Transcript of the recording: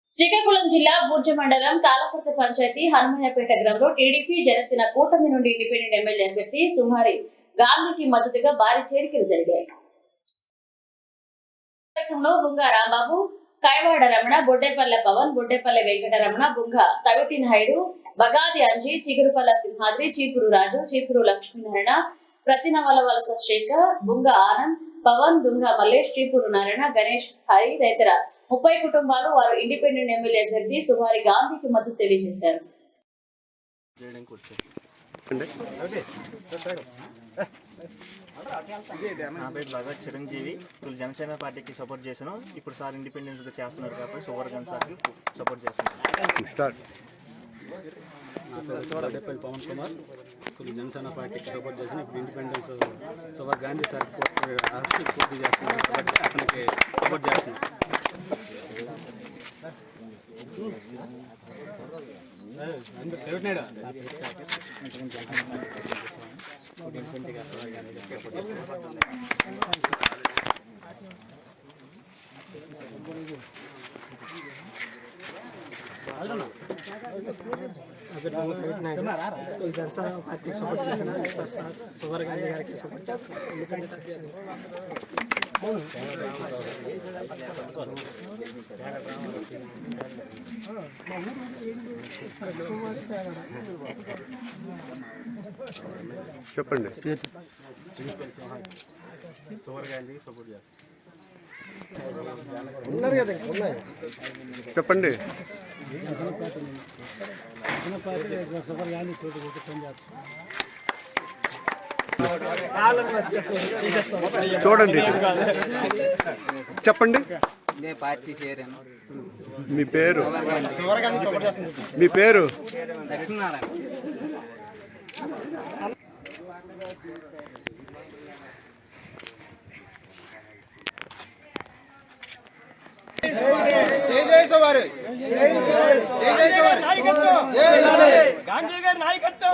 శ్రీకాకుళం జిల్లా బూర్జ మండలం తాళపర్తి పంచాయతీ హనుమయ్యపేట గ్రామంలో టీడీపీ జనసేన కూటమి నుండి ఇండిపెండెంట్ ఎమ్మెల్యే అభ్యర్థి సుమారి గాంధీకి మద్దతుగా భారీ చేరికలు జరిగాయి. బుంగా రాంబాబు, కైవాడ రమణ, బొడ్డేపల్లె పవన్, బొడ్డేపల్లె వెంకటరమణ, బుంగ తవిటి నాయుడు, బగాది అంజీ, చిగురుపల్ల సింహాద్రి, చీపురు రాజు, చీపురు లక్ష్మీనారాయణ, ప్రతినవల వలస శేఖర్, బుంగ ఆనంద్, పవన్, దుంగ మల్లేష్, చీపురు నారాయణ, గణేష్, హరి తదితర 30 కుటుంబాలు వారు ఇండిపెండెంట్ ఎమ్మెల్యే అభ్యర్థి సుమారి గాంధీకి మద్దతు తెలియజేశారు. నా పేరు భగత్ చిరంజీవి. ఇప్పుడు జనసేన పార్టీకి సపోర్ట్ చేశాను. ఇప్పుడు సార్ ఇండిపెండెన్స్ గా చేస్తున్నారు కాబట్టి సువర్గన్ సార్కి సపోర్ట్ చేస్తున్నాను. పవన్ కుమార్ జనసేన పార్టీకి సపోర్ట్ చేసిన ఇప్పుడు ఇండిపెండెన్స్ సువర్ గాంధీ సార్ పూర్తి చేస్తున్నారు కాబట్టి అతనికి సపోర్ట్ చేస్తున్నాం. జనసేన పార్టీకి సపోర్ట్ చేసిన సార్ సువర్ గాంధీ గారికి సపోర్ట్ చేస్తున్నారు. చెప్పండి. సువర్ గాంధీ సపోర్ట్ చేస్తారు. చెప్పండి. చూడండి, చెప్పండి. మీ పేరు? మీ పేరు? గాంధీ గారి నాయకత్వం.